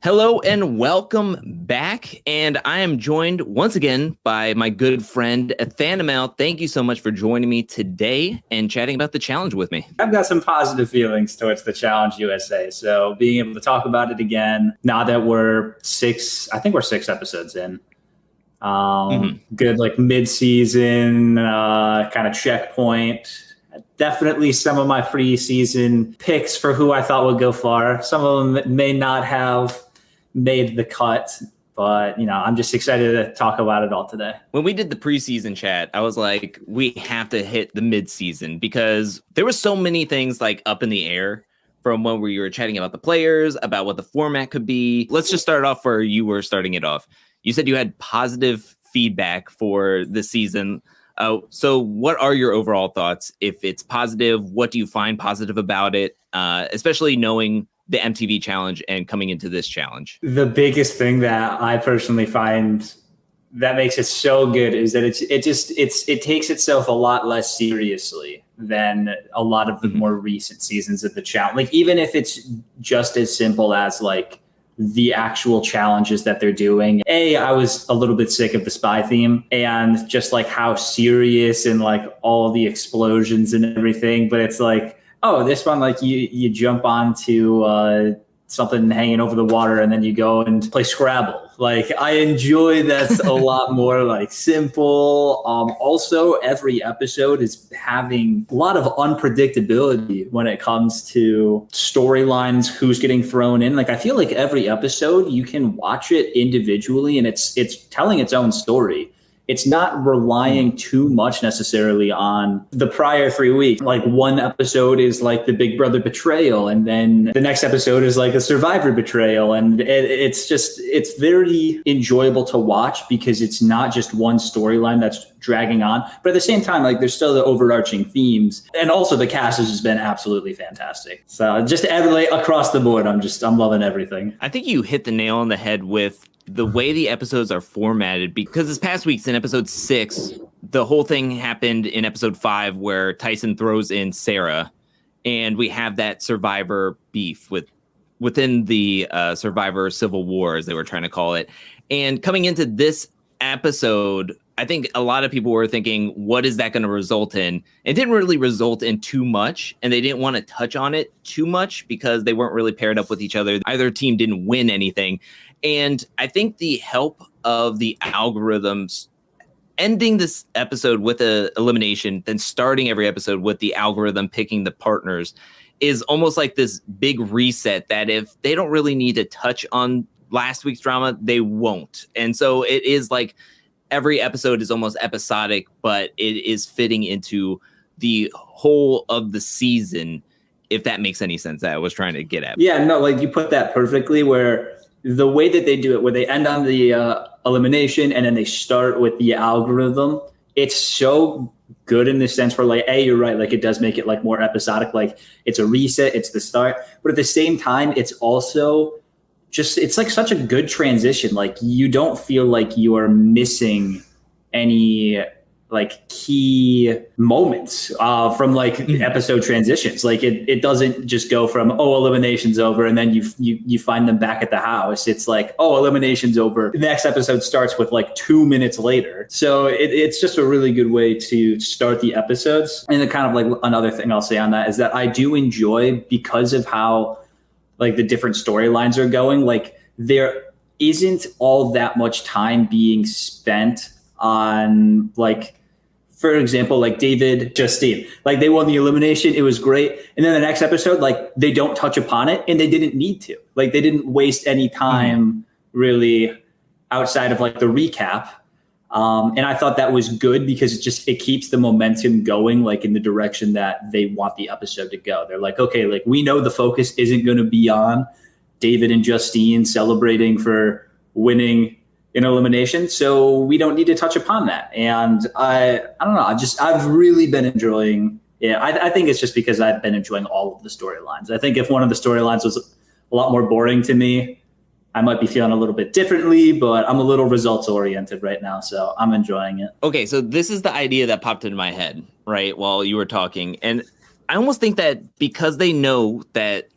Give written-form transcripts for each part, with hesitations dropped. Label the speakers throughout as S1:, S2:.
S1: Hello and welcome back. And I am joined once again by my good friend Ethanimale. Thank you so much for joining me today and chatting about the challenge with me.
S2: I've got some positive feelings towards the Challenge USA. So being able to talk about it again now that we're six episodes in. Good like mid-season kind of checkpoint. Definitely some of my preseason picks for who I thought would go far. Some of them may not have made the cut, but I'm just excited to talk about it all today.
S1: When we did the preseason chat, I was like, we have to hit the midseason because there were so many things like up in the air from when we were chatting about the players, about what the format could be. Let's just start off where you were starting it off. You said you had positive feedback for the season. So what are your overall thoughts? If it's positive, what do you find positive about it? Especially knowing the MTV challenge and coming into this challenge.
S2: The biggest thing that I personally find that makes it so good is that it takes itself a lot less seriously than a lot of the more recent seasons of the challenge. Like even if it's just as simple as like the actual challenges that they're doing. I was a little bit sick of the spy theme and just like how serious and like all the explosions and everything. But it's like, oh, this one, like you jump onto something hanging over the water and then you go and play Scrabble. Like I enjoy that's a lot more like simple. Also, every episode is having a lot of unpredictability when it comes to storylines, who's getting thrown in. Like I feel like every episode you can watch it individually and it's telling its own story. It's not relying too much necessarily on the prior 3 weeks. Like one episode is like the Big Brother betrayal, and then the next episode is like a Survivor betrayal. And it's very enjoyable to watch because it's not just one storyline that's dragging on. But at the same time, like there's still the overarching themes. And also the cast has just been absolutely fantastic. So just across the board, I'm loving everything.
S1: I think you hit the nail on the head with the way the episodes are formatted, because this past week's in episode 6, the whole thing happened in episode 5 where Tyson throws in Sarah, and we have that Survivor beef within the Survivor Civil War, as they were trying to call it. And coming into this episode, I think a lot of people were thinking, what is that going to result in? It didn't really result in too much, and they didn't want to touch on it too much because they weren't really paired up with each other. Either team didn't win anything. And I think the help of the algorithms ending this episode with an elimination, then starting every episode with the algorithm picking the partners is almost like this big reset that if they don't really need to touch on last week's drama, they won't. And so it is like every episode is almost episodic, but it is fitting into the whole of the season, if that makes any sense, that I was trying to get at.
S2: Yeah, no, like you put that perfectly, where the way that they do it, where they end on the elimination and then they start with the algorithm, it's so good in the sense where like, you're right, like it does make it like more episodic, like it's a reset, it's the start. But at the same time, it's also just, it's like such a good transition. Like you don't feel like you are missing any like key moments from like episode transitions. Like it doesn't just go from, elimination's over and then you find them back at the house. It's like, elimination's over. The next episode starts with like 2 minutes later. So it's just a really good way to start the episodes. And then kind of like another thing I'll say on that is that I do enjoy, because of how like the different storylines are going, like there isn't all that much time being spent on like, for example, like David, Justine, like they won the elimination. It was great. And then the next episode, like they don't touch upon it and they didn't need to. Like they didn't waste any time really outside of like the recap. And I thought that was good because it keeps the momentum going like in the direction that they want the episode to go. They're like, okay, like we know the focus isn't going to be on David and Justine celebrating for winning in elimination, so we don't need to touch upon that. And I don't know, I've really been enjoying. Yeah, I think it's just because I've been enjoying all of the storylines. I think if one of the storylines was a lot more boring to me, I might be feeling a little bit differently, but I'm a little results oriented right now, so I'm enjoying it.
S1: Okay, so this is the idea that popped into my head, right, while you were talking. And I almost think that because they know that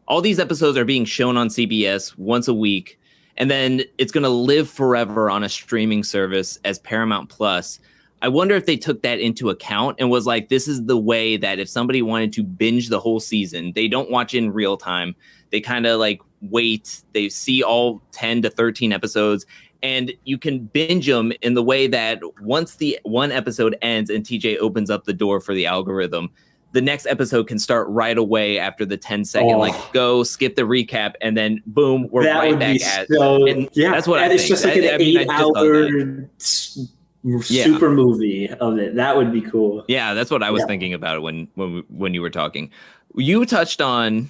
S1: all these episodes are being shown on CBS once a week, and then it's going to live forever on a streaming service as Paramount Plus. I wonder if they took that into account and was like, this is the way that if somebody wanted to binge the whole season, they don't watch in real time. They kind of like wait, they see all 10 to 13 episodes, and you can binge them in the way that once the one episode ends and TJ opens up the door for the algorithm, the next episode can start right away after the 10-second, like go skip the recap, and then boom, we're right back at. And that's what I think.
S2: It's just like an 8-hour super movie of it. That would be cool.
S1: Yeah, that's what I was thinking about it when you were talking. You touched on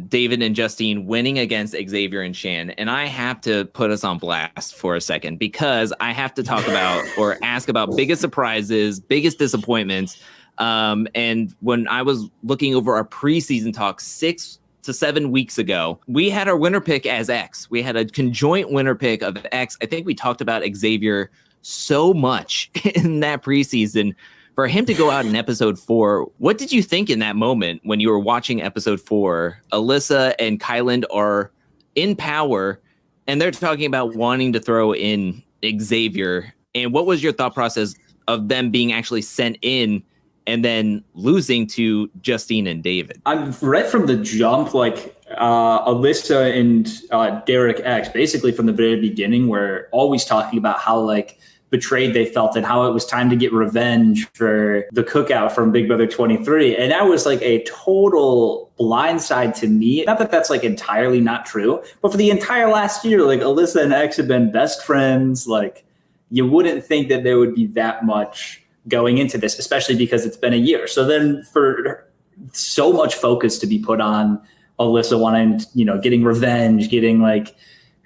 S1: David and Justine winning against Xavier and Shan, and I have to put us on blast for a second because I have to talk about or ask about biggest surprises, biggest disappointments. And when I was looking over our preseason talk 6 to 7 weeks ago, we had our winner pick as X. We had a conjoint winner pick of X. I think we talked about Xavier so much in that preseason. For him to go out in episode 4, what did you think in that moment when you were watching episode 4? Alyssa and Kyland are in power, and they're talking about wanting to throw in Xavier. And what was your thought process of them being actually sent in and then losing to Justine and David?
S2: I've read from the jump, like Alyssa and Derek X, basically from the very beginning, were always talking about how like betrayed they felt and how it was time to get revenge for the cookout from Big Brother 23. And that was like a total blindside to me. Not that that's like entirely not true, but for the entire last year, like Alyssa and X have been best friends. Like you wouldn't think that there would be that much going into this, especially because it's been a year. So then for so much focus to be put on Alyssa wanting, getting revenge, getting like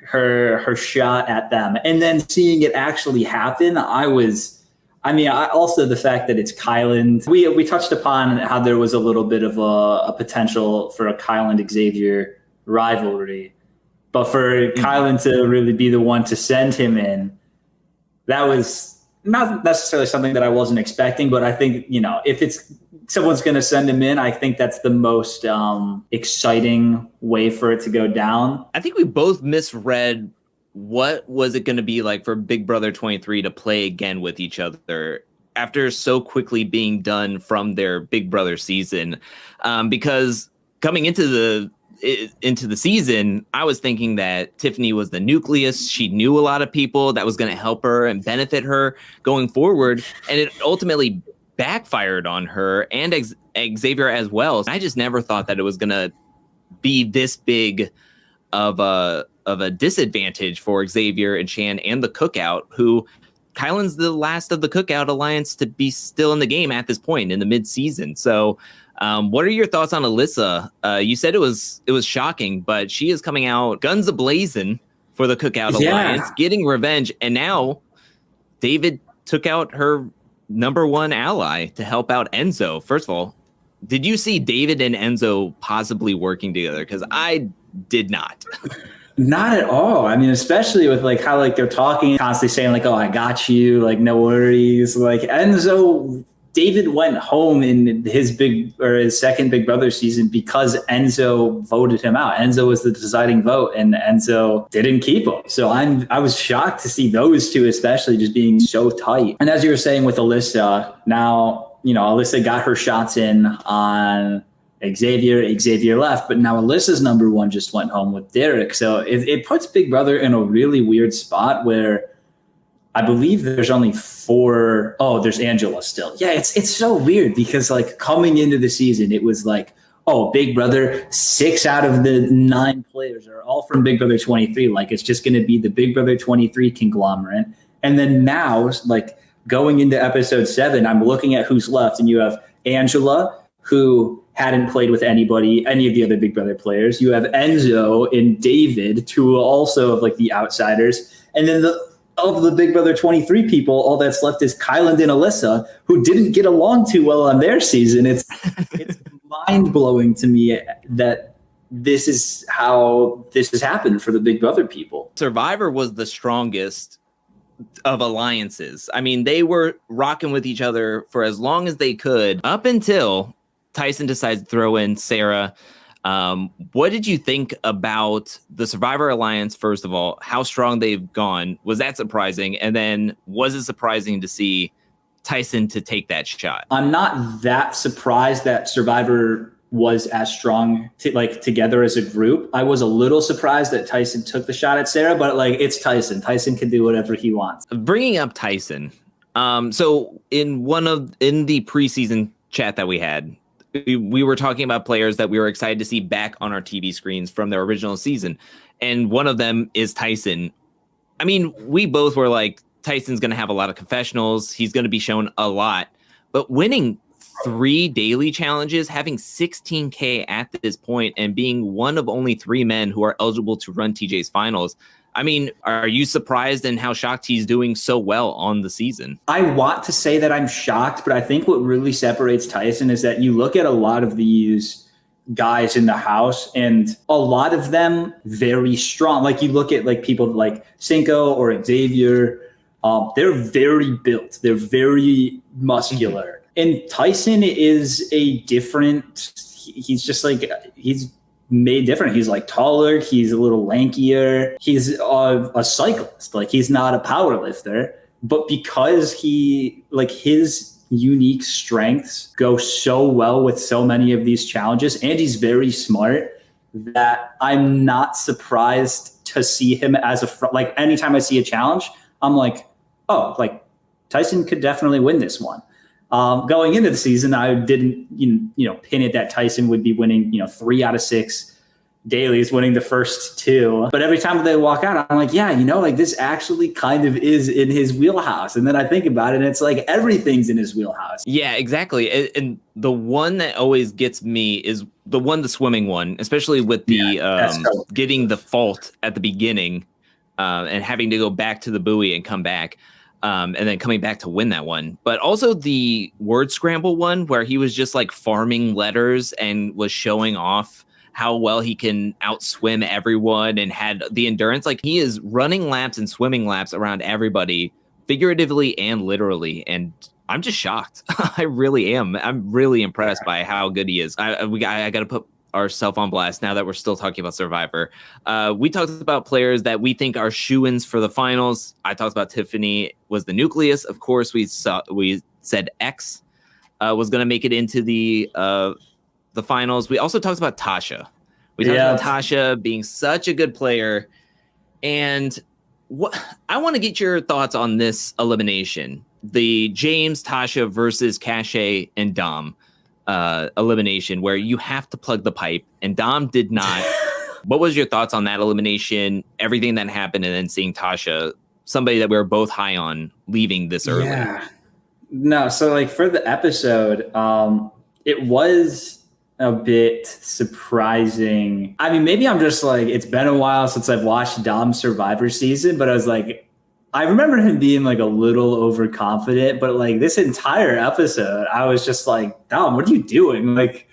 S2: her shot at them, and then seeing it actually happen, also the fact that it's Kyland. We touched upon how there was a little bit of a potential for a Kyland Xavier rivalry, but for Kyland to really be the one to send him in, that was not necessarily something that I wasn't expecting. But I think, if it's someone's going to send him in, I think that's the most exciting way for it to go down.
S1: I think we both misread what was it going to be like for Big Brother 23 to play again with each other after so quickly being done from their Big Brother season. Because coming into the season, I was thinking that Tiffany was the nucleus. She knew a lot of people that was going to help her and benefit her going forward. And it ultimately backfired on her and Xavier as well. I just never thought that it was going to be this big of a disadvantage for Xavier and Shan and the Cookout, who Kyland's the last of the Cookout Alliance to be still in the game at this point in the mid-season. So what are your thoughts on Alyssa? You said it was shocking, but she is coming out guns a-blazing for the Cookout Alliance, getting revenge. And now David took out her number one ally to help out Enzo. First of all, did you see David and Enzo possibly working together? Because I did not.
S2: Not at all. I mean, especially with like how like they're talking, constantly saying like, "Oh, I got you," like no worries. Like David went home in his second Big Brother season because Enzo voted him out. Enzo was the deciding vote, and Enzo didn't keep him. So I was shocked to see those two, especially, just being so tight. And as you were saying with Alyssa, now Alyssa got her shots in on Xavier left, but now Alyssa's number one just went home with Derek. So it puts Big Brother in a really weird spot where I believe there's only 4. Oh, there's Angela still. Yeah, it's so weird because like coming into the season, it was like, oh, Big Brother, 6 out of the 9 players are all from Big Brother 23. Like it's just going to be the Big Brother 23 conglomerate. And then now, like going into episode 7, I'm looking at who's left, and you have Angela, who hadn't played with any of the other Big Brother players. You have Enzo and David, two also of like the outsiders. And then of the Big Brother 23 people, all that's left is Kyland and Alyssa, who didn't get along too well on their season. It's mind-blowing to me that this is how this has happened for the Big Brother people.
S1: Survivor was the strongest of alliances. I mean, they were rocking with each other for as long as they could, up until Tyson decides to throw in Sarah. What did you think about the Survivor Alliance, first of all? How strong they've gone? Was that surprising? And then was it surprising to see Tyson to take that shot?
S2: I'm not that surprised that Survivor was as strong together as a group. I was a little surprised that Tyson took the shot at Sarah, but like, it's Tyson. Tyson can do whatever he wants.
S1: Bringing up Tyson. So in the preseason chat that we had, we were talking about players that we were excited to see back on our TV screens from their original season. And one of them is Tyson. I mean, we both were like, Tyson's going to have a lot of confessionals. He's going to be shown a lot, but winning 3 daily challenges, having 16K at this point, and being one of only 3 men who are eligible to run TJ's finals. I mean, are you surprised in how shocked he's doing so well on the season?
S2: I want to say that I'm shocked, but I think what really separates Tyson is that you look at a lot of these guys in the house and a lot of them very strong. Like you look at like people like Cinco or Xavier, they're very built. They're very muscular. And Tyson is a different, he's just like, he's made different. He's like taller. He's a little lankier. He's a cyclist. Like he's not a power lifter, but because his unique strengths go so well with so many of these challenges, and he's very smart, that I'm not surprised to see him as like anytime I see a challenge, I'm like, oh, like Tyson could definitely win this one. Going into the season, I didn't, pin it that Tyson would be winning, 3 out of 6 dailies, winning the first 2. But every time they walk out, I'm like, yeah, like this actually kind of is in his wheelhouse. And then I think about it, and it's like everything's in his wheelhouse.
S1: Yeah, exactly. And the one that always gets me is the swimming one, especially with the getting the fault at the beginning and having to go back to the buoy and come back. And then coming back to win that one. But also the word scramble one where he was just like farming letters and was showing off how well he can outswim everyone and had the endurance. Like he is running laps and swimming laps around everybody, figuratively and literally. And I'm just shocked. I really am. I'm really impressed by how good he is. I got to put ourselves on blast now that we're still talking about Survivor. We talked about players that we think are shoo-ins for the finals. I talked about Tiffany was the nucleus. Of course, we said X was going to make it into the finals. We also talked about Tasha. We talked about Tasha being such a good player. And I want to get your thoughts on this elimination. The James, Tasha versus Cache and Dom elimination where you have to plug the pipe and Dom did not. What was your thoughts on that elimination, everything that happened, and then seeing Tasha, somebody that we were both high on, leaving this early?
S2: Yeah. No, so like for the episode, it was a bit surprising. I mean, maybe I'm just like, it's been a while since I've watched Dom's Survivor season, but I was like, I remember him being like a little overconfident, but like this entire episode, I was just like, Dom, what are you doing? Like,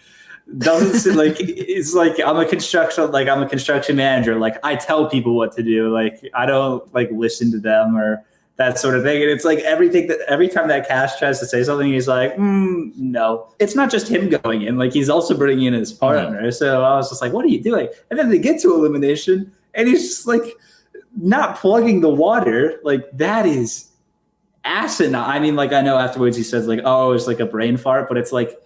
S2: doesn't like it's like I'm a construction manager. Like I tell people what to do. Like I don't like listen to them or that sort of thing. And it's like every time that Cash tries to say something, he's like, no. It's not just him going in. Like he's also bringing in his partner. Mm-hmm. So I was just like, what are you doing? And then they get to elimination, and he's just like, not plugging the water. Like that is asinine. I mean, like I know afterwards he says like, oh, it's like a brain fart, but it's like,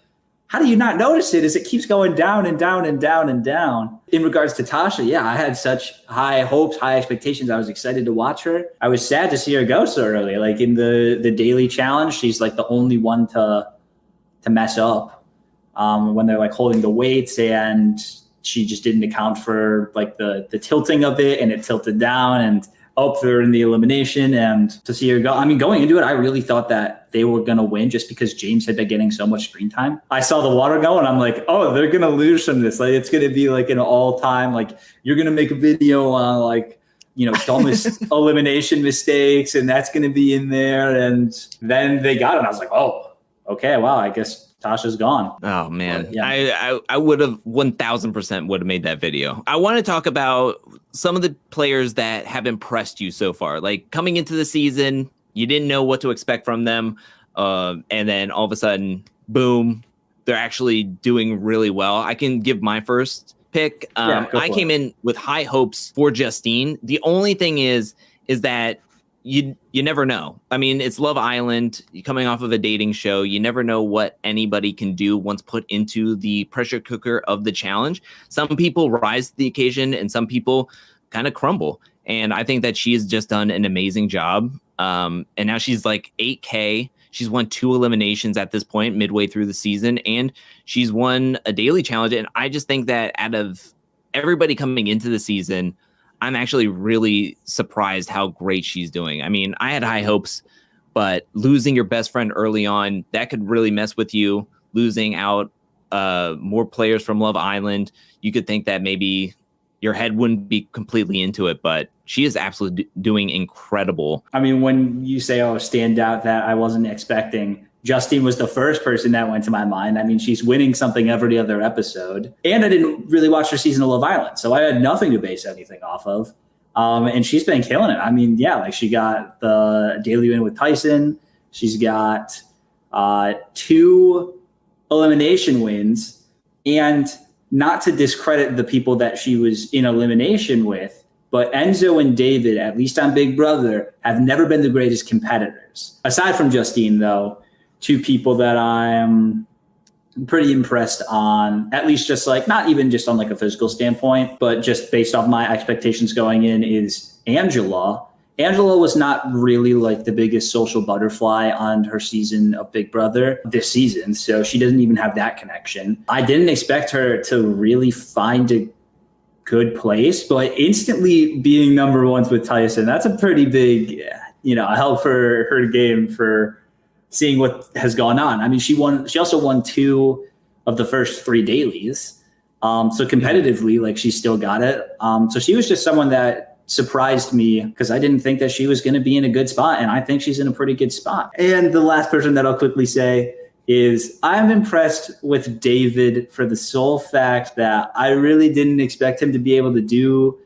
S2: how do you not notice it as it keeps going down and down and down and down? In regards to Tasha, yeah, I had such high hopes, high expectations. I was excited to watch her. I was sad to see her go so early. Like in the daily challenge, she's like the only one to mess up when they're like holding the weights, and she just didn't account for like the tilting of it, and it tilted down, and they're in the elimination. And to see her go, I mean, going into it, I really thought that they were going to win just because James had been getting so much screen time. I saw the water go and I'm like, oh, they're going to lose from this. Like, it's going to be like an all time, like you're going to make a video on like, dumbest elimination mistakes, and that's going to be in there. And then they got it. And I was like, oh, okay, wow, I guess Tasha's gone.
S1: Oh man, yeah. I would have 1000% would have made that video. I want to talk about some of the players that have impressed you so far. Like coming into the season, you didn't know what to expect from them, and then all of a sudden, boom, they're actually doing really well. I can give my first pick. I came in with high hopes for Justine. The only thing is that you never know. I mean, it's Love Island. You're coming off of a dating show. You never know what anybody can do once put into the pressure cooker of the challenge. Some people rise to the occasion and some people kind of crumble. And I think that she has just done an amazing job. And now she's like 8K. She's won 2 eliminations at this point, midway through the season, and she's won a daily challenge. And I just think that out of everybody coming into the season, I'm actually really surprised how great she's doing. I mean, I had high hopes, but losing your best friend early on, that could really mess with you. Losing out more players from Love Island, you could think that maybe your head wouldn't be completely into it, but she is absolutely doing incredible.
S2: I mean, when you say, stand out that I wasn't expecting, Justine was the first person that went to my mind. I mean, she's winning something every other episode. And I didn't really watch her season of Love Island, so I had nothing to base anything off of. And she's been killing it. I mean, yeah, like she got the daily win with Tyson. She's got 2 elimination wins. And not to discredit the people that she was in elimination with, but Enzo and David, at least on Big Brother, have never been the greatest competitors. Aside from Justine, though, 2 people that I'm pretty impressed on, at least just like, not even just on like a physical standpoint, but just based off my expectations going in, is Angela. Angela was not really like the biggest social butterfly on her season of Big Brother this season, so she doesn't even have that connection. I didn't expect her to really find a good place, but instantly being number 1 with Tyson, that's a pretty big, help for her game for seeing what has gone on. I mean, she also won 2 of the first 3 dailies. So competitively, like she still got it. So she was just someone that surprised me because I didn't think that she was going to be in a good spot. And I think she's in a pretty good spot. And the last person that I'll quickly say is I'm impressed with David for the sole fact that I really didn't expect him to be able to do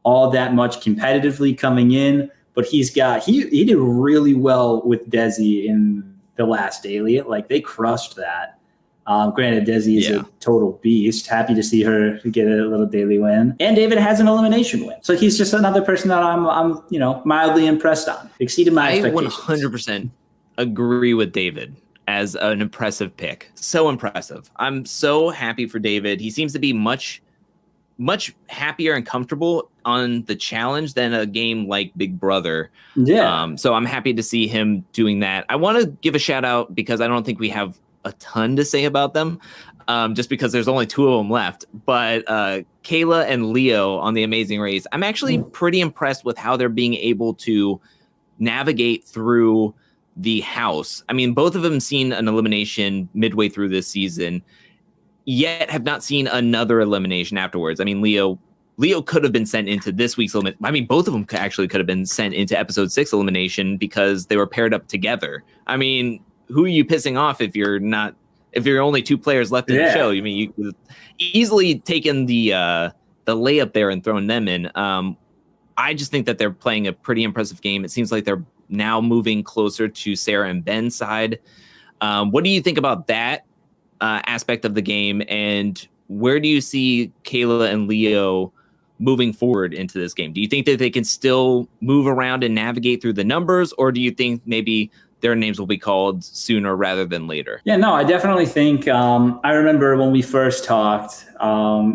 S2: all that much competitively coming in. But he did really well with Desi in the last daily. Like they crushed that. Granted, Desi is a total beast. Happy to see her get a little daily win. And David has an elimination win. So he's just another person that I'm mildly impressed on. Exceeded my expectations.
S1: I 100% agree with David as an impressive pick. So impressive. I'm so happy for David. He seems to be much happier and comfortable on the challenge than a game like Big Brother.
S2: Yeah.
S1: So I'm happy to see him doing that. I want to give a shout out because I don't think we have a ton to say about them, just because there's only 2 of them left. But Kayla and Leo on The Amazing Race, I'm actually pretty impressed with how they're being able to navigate through the house. I mean, both of them seen an elimination midway through this season, yet have not seen another elimination afterwards. I mean, Leo could have been sent into this week's elimination. I mean, both of them could have been sent into episode 6 elimination because they were paired up together. I mean, who are you pissing off if you're only 2 players left in the show? I mean, you could easily taken the layup there and thrown them in. I just think that they're playing a pretty impressive game. It seems like they're now moving closer to Sarah and Ben's side. What do you think about that aspect of the game, and where do you see Kayla and Leo moving forward into this game? Do you think that they can still move around and navigate through the numbers, or do you think maybe their names will be called sooner rather than later?
S2: Yeah, no, I definitely think, I remember when we first talked,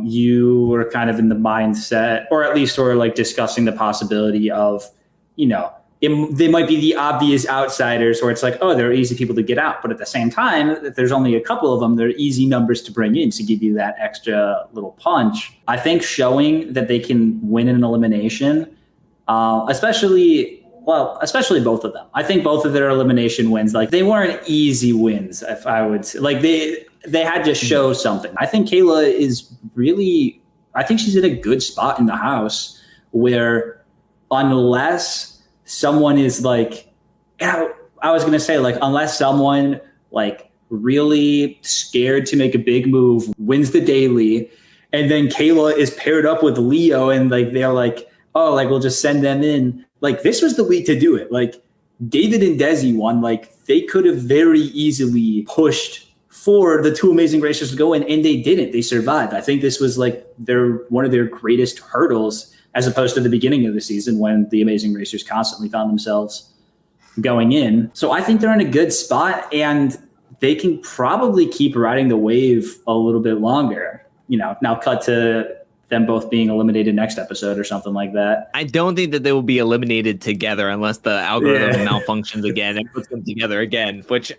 S2: you were kind of in the mindset, or at least were like discussing the possibility of, they might be the obvious outsiders where it's like, they're easy people to get out. But at the same time, if there's only a couple of them, they're easy numbers to bring in to give you that extra little punch. I think showing that they can win an elimination, especially both of them. I think both of their elimination wins, like they weren't easy wins, if I would say. Like they had to show something. I think Kayla I think she's in a good spot in the house where unless someone is like, I was going to say, like, unless someone like really scared to make a big move wins the daily, and then Kayla is paired up with Leo and like, they're like, we'll just send them in. Like, this was the week to do it. Like, David and Desi won. Like, they could have very easily pushed for the two Amazing Racers to go in, and they didn't. They survived. I think this was like one of their greatest hurdles, as opposed to the beginning of the season when the Amazing Racers constantly found themselves going in. So I think they're in a good spot, and they can probably keep riding the wave a little bit longer. Now cut to them both being eliminated next episode or something like that.
S1: I don't think that they will be eliminated together unless the algorithm malfunctions again and puts them together again, which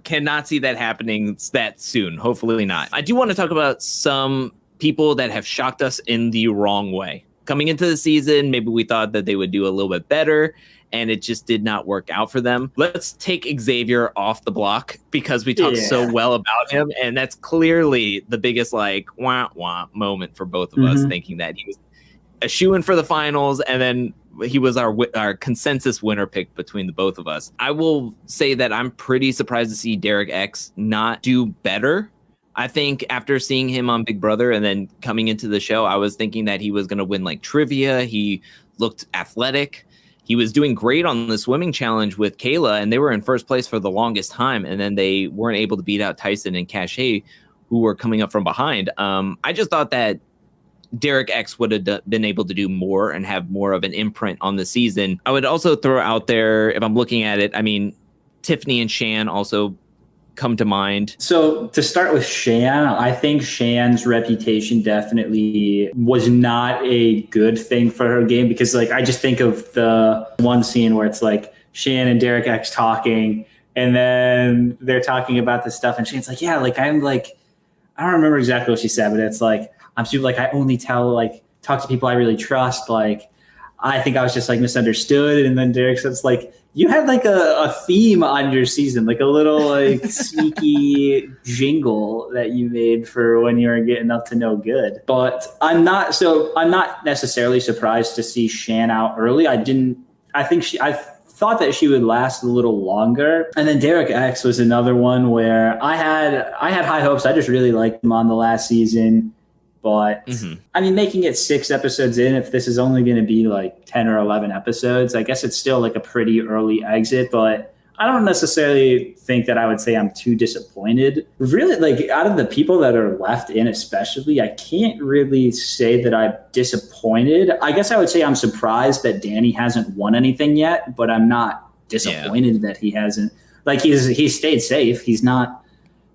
S1: cannot see that happening that soon. Hopefully not. I do want to talk about some people that have shocked us in the wrong way. Coming into the season, maybe we thought that they would do a little bit better, and it just did not work out for them. Let's take Xavier off the block because we talked so well about him, and that's clearly the biggest wah moment for both of us, thinking that he was a shoo-in for the finals, and then he was our consensus winner pick between the both of us. I will say that I'm pretty surprised to see Derek X not do better. I think after seeing him on Big Brother and then coming into the show, I was thinking that he was going to win like trivia. He looked athletic. He was doing great on the swimming challenge with Kayla, and they were in first place for the longest time. And then they weren't able to beat out Tyson and Cachet, who were coming up from behind. I just thought that Derek X would have been able to do more and have more of an imprint on the season. I would also throw out there, if I'm looking at it, I mean, Tiffany and Shan also come to mind.
S2: So to start with Shan, I think Shan's reputation definitely was not a good thing for her game, because like I just think of the one scene where it's like Shan and Derek X talking, and then they're talking about this stuff, and Shan's like, yeah, like I'm like, I don't remember exactly what she said, but it's like, I'm super like, I only talk to people I really trust. Like, I think I was just like misunderstood. And then Derek says like, you had like a theme on your season, like a little like sneaky jingle that you made for when you were getting up to no good. But I'm not necessarily surprised to see Shan out early. I thought that she would last a little longer. And then Derek X was another one where I had high hopes. I just really liked him on the last season. But I mean, making it 6 episodes in, if this is only going to be like 10 or 11 episodes, I guess it's still like a pretty early exit. But I don't necessarily think that I would say I'm too disappointed. Really, like out of the people that are left in, especially, I can't really say that I'm disappointed. I guess I would say I'm surprised that Danny hasn't won anything yet, but I'm not disappointed that he hasn't. Like he's stayed safe. He's not.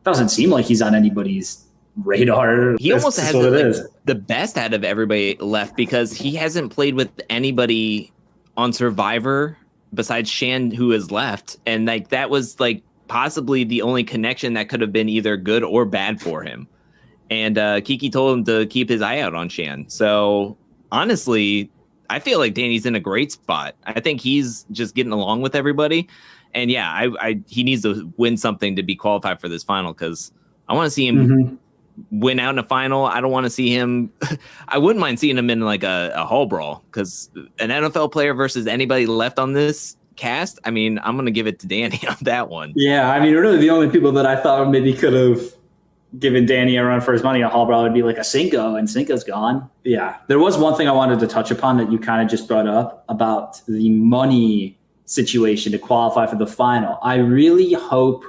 S2: Doesn't seem like he's on anybody's radar.
S1: He almost has the best out of everybody left, because he hasn't played with anybody on Survivor besides Shan, who is left, and like that was like possibly the only connection that could have been either good or bad for him. And Kiki told him to keep his eye out on Shan. So honestly, I feel like Danny's in a great spot. I think he's just getting along with everybody, and yeah, he needs to win something to be qualified for this final, because I want to see him win out in a final. I don't want to see him. I wouldn't mind seeing him in like a hall brawl, because an NFL player versus anybody left on this cast, I mean, I'm going to give it to Danny on that one.
S2: Yeah, I mean, really the only people that I thought maybe could have given Danny a run for his money, a hall brawl, would be like a Cinco, and Cinco's gone. Yeah. There was one thing I wanted to touch upon that you kind of just brought up about the money situation to qualify for the final. I really hope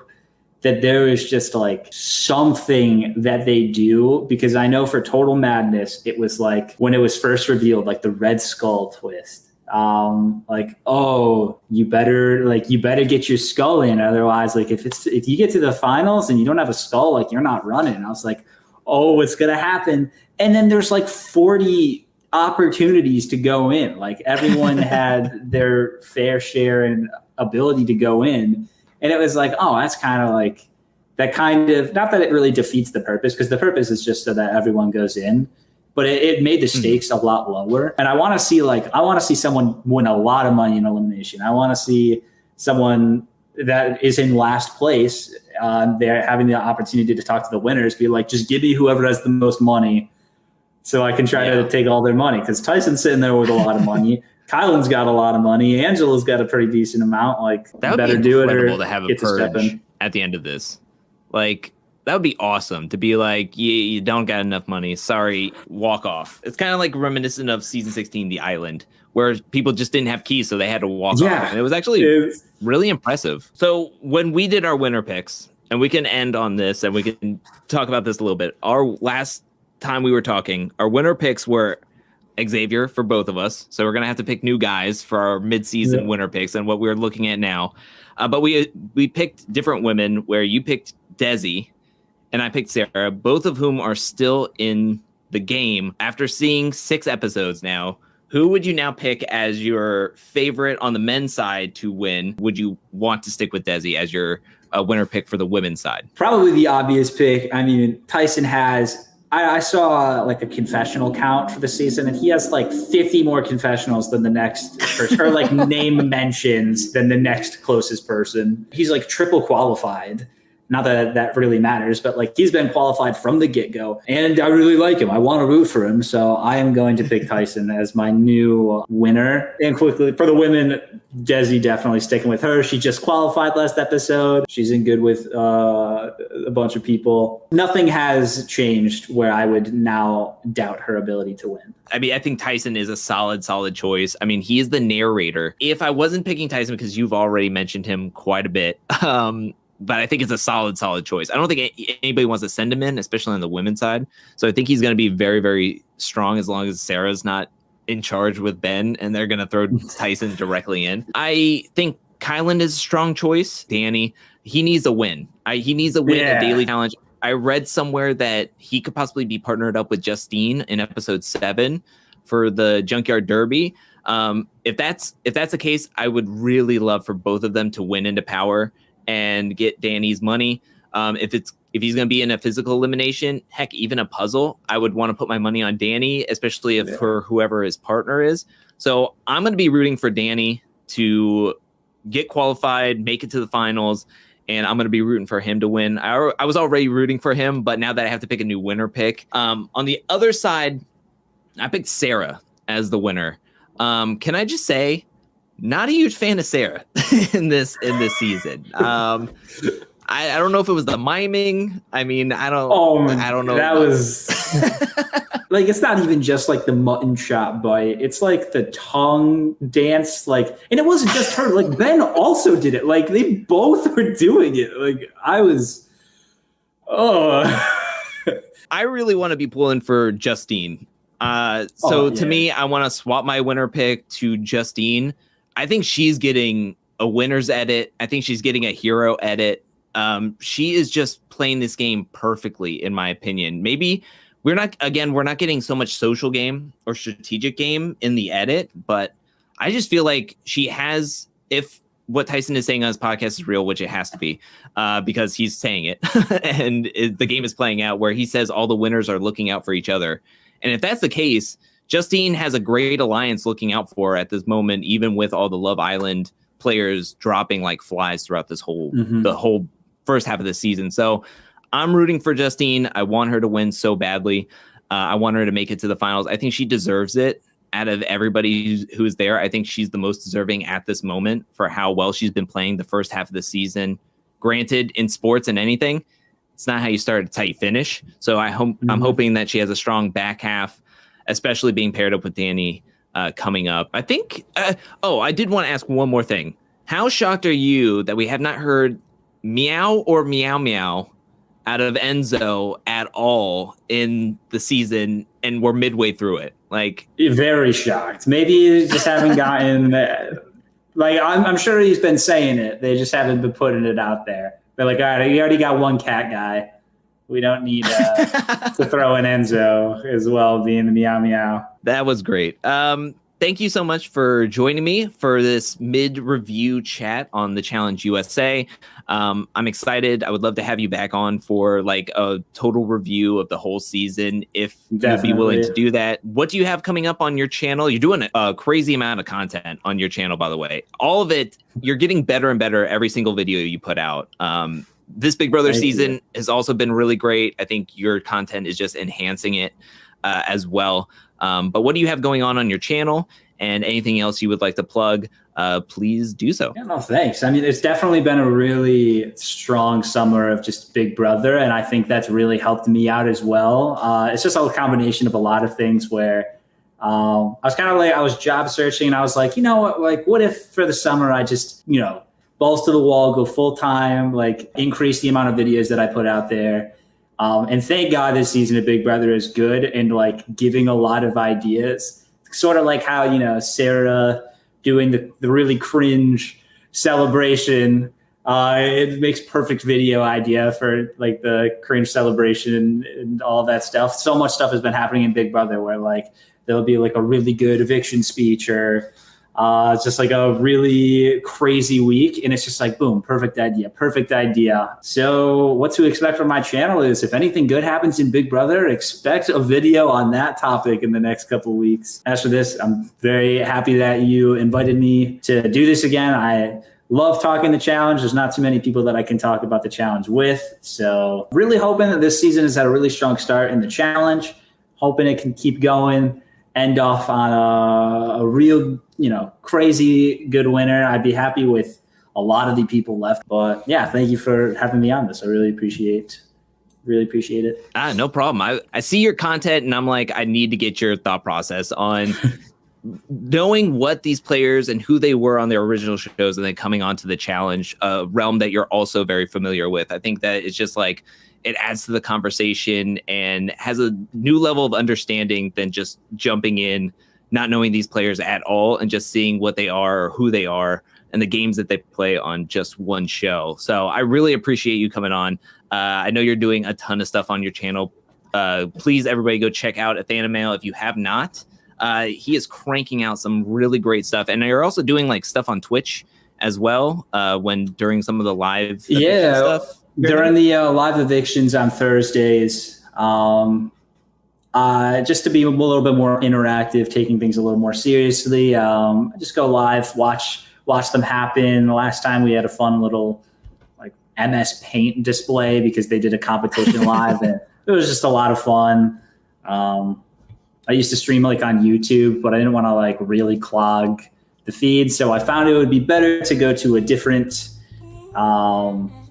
S2: that there is just like something that they do, because I know for Total Madness, it was like when it was first revealed, like the Red Skull twist. Like, oh, you better get your skull in. Otherwise, like if you get to the finals and you don't have a skull, like you're not running. And I was like, oh, what's going to happen? And then there's like 40 opportunities to go in. Like everyone had their fair share and ability to go in. And it was like, oh, that's kind of like that kind of, not that it really defeats the purpose, because the purpose is just so that everyone goes in, but it made the stakes a lot lower. And I want to see someone win a lot of money in elimination. I want to see someone that is in last place, they're having the opportunity to talk to the winners, be like, just give me whoever has the most money so I can try to take all their money. Because Tyson's sitting there with a lot of money. Kylan's got a lot of money. Angela's got a pretty decent amount. Like,
S1: that would
S2: better
S1: be
S2: do it or
S1: to have a
S2: get to step
S1: purge
S2: in
S1: at the end of this. Like, that would be awesome to be like, you don't got enough money. Sorry, walk off. It's kind of like reminiscent of season 16, The Island, where people just didn't have keys, so they had to walk off. And it was actually really impressive. So when we did our winner picks, and we can end on this, and we can talk about this a little bit. Our last time we were talking, our winner picks were Xavier for both of us. So we're going to have to pick new guys for our mid-season winner picks and what we're looking at now. But we picked different women, where you picked Desi and I picked Sarah, both of whom are still in the game after seeing 6 episodes now. Who would you now pick as your favorite on the men's side to win? Would you want to stick with Desi as your winner pick for the women's side?
S2: Probably the obvious pick. I mean, Tyson has, I saw like a confessional count for the season, and he has like 50 more confessionals than the next person, or like name mentions than the next closest person. He's like triple qualified. Not that that really matters, but like he's been qualified from the get-go, and I really like him. I want to root for him, so I am going to pick Tyson as my new winner. And quickly, for the women, Desi definitely sticking with her. She just qualified last episode. She's in good with a bunch of people. Nothing has changed where I would now doubt her ability to win.
S1: I mean, I think Tyson is a solid choice. I mean, he is the narrator. If I wasn't picking Tyson, because you've already mentioned him quite a bit, but I think it's a solid choice. I don't think anybody wants to send him in, especially on the women's side. So I think he's going to be very, very strong as long as Sarah's not in charge with Ben, and they're going to throw Tyson directly in. I think Kylan is a strong choice. Danny, he needs a win. He needs a win, a daily challenge. I read somewhere that he could possibly be partnered up with Justine in episode 7 for the Junkyard Derby. If that's the case, I would really love for both of them to win into power and get Danny's money. If he's going to be in a physical elimination, heck, even a puzzle, I would want to put my money on Danny, especially if for whoever his partner is. So I'm going to be rooting for Danny to get qualified, make it to the finals, and I'm going to be rooting for him to win. I was already rooting for him, but now that I have to pick a new winner pick. On the other side, I picked Sarah as the winner. Can I just say, not a huge fan of Sarah in this season. I don't know if it was the miming. I mean, I don't know.
S2: That was like, it's not even just like the mutton chop bite. It's like the tongue dance. Like, and it wasn't just her. Like Ben also did it. Like they both were doing it. Like I was.
S1: I really want to be pulling for Justine. To me, I want to swap my winner pick to Justine. I think she's getting a winner's edit. I think she's getting a hero edit. She is just playing this game perfectly, in my opinion. Maybe we're not getting so much social game or strategic game in the edit, but I just feel like she has, if what Tyson is saying on his podcast is real, which it has to be, because he's saying it, and the game is playing out where he says all the winners are looking out for each other. And if that's the case, Justine has a great alliance looking out for her at this moment, even with all the Love Island players dropping like flies throughout this the whole first half of the season. So I'm rooting for Justine. I want her to win so badly. I want her to make it to the finals. I think she deserves it. Out of everybody who's there, I think she's the most deserving at this moment for how well she's been playing the first half of the season. Granted, in sports and anything, it's not how you start, it's how you finish. So I'm hoping that she has a strong back half, especially being paired up with Danny coming up. I think, I did want to ask one more thing. How shocked are you that we have not heard meow or meow meow out of Enzo at all in the season, and we're midway through it? Like,
S2: very shocked. Maybe you just haven't gotten like, I'm sure he's been saying it. They just haven't been putting it out there. They're like, all right, you already got one cat guy. We don't need to throw in Enzo as well, being the meow meow.
S1: That was great. Thank you so much for joining me for this mid-review chat on the Challenge USA. I'm excited. I would love to have you back on for like a total review of the whole season, if you'd be willing to do that. What do you have coming up on your channel? You're doing a crazy amount of content on your channel, by the way. All of it, you're getting better and better every single video you put out. This Big Brother season has also been really great. I think your content is just enhancing it as well. But what do you have going on your channel, and anything else you would like to plug? Please do so.
S2: Yeah, no, thanks. I mean, it's definitely been a really strong summer of just Big Brother, and I think that's really helped me out as well. It's just a combination of a lot of things where I was kind of like, I was job searching, and I was like, you know what, like, what if for the summer I just, balls to the wall, go full time, like increase the amount of videos that I put out there. And thank God this season of Big Brother is good and like giving a lot of ideas, sort of like how, you know, Sarah doing the really cringe celebration. It makes perfect video idea for like the cringe celebration and all that stuff. So much stuff has been happening in Big Brother where like there'll be like a really good eviction speech or it's just like a really crazy week. And it's just like, boom, perfect idea. So what to expect from my channel is if anything good happens in Big Brother, expect a video on that topic in the next couple of weeks. As for this, I'm very happy that you invited me to do this again. I love talking the challenge. There's not too many people that I can talk about the challenge with. So really hoping that this season has had a really strong start in the challenge. Hoping it can keep going, end off on a real, you know, crazy good winner. I'd be happy with a lot of the people left. But yeah, thank you for having me on this. I really appreciate it.
S1: No problem. I see your content and I'm like, I need to get your thought process on knowing what these players and who they were on their original shows and then coming onto the challenge, a realm that you're also very familiar with. I think that it's just like, it adds to the conversation and has a new level of understanding than just jumping in, not knowing these players at all and just seeing what they are or who they are and the games that they play on just one show. So I really appreciate you coming on. I know you're doing a ton of stuff on your channel. Please, everybody, go check out Ethanimale if you have not. He is cranking out some really great stuff. And you're also doing like stuff on Twitch as well during some of the live stuff.
S2: During the live evictions on Thursdays, just to be a little bit more interactive, taking things a little more seriously, I just go live, watch them happen. The last time we had a fun little like MS Paint display because they did a competition live, and it was just a lot of fun. I used to stream like on YouTube, but I didn't want to like really clog the feed, so I found it would be better to go to a different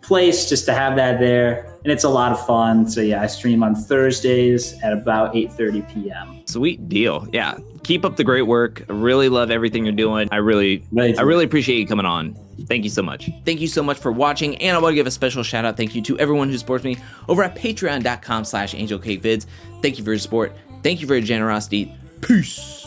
S2: place just to have that there, and it's a lot of fun. So yeah, I stream on Thursdays at about 8:30 p.m.
S1: Sweet deal. Yeah, keep up the great work. I really love everything you're doing. I really appreciate you coming on. Thank you so much. Thank you so much for watching, and I want to give a special shout out thank you to everyone who supports me over at patreon.com/angelcakevids. Thank you for your support. Thank you for your generosity. Peace.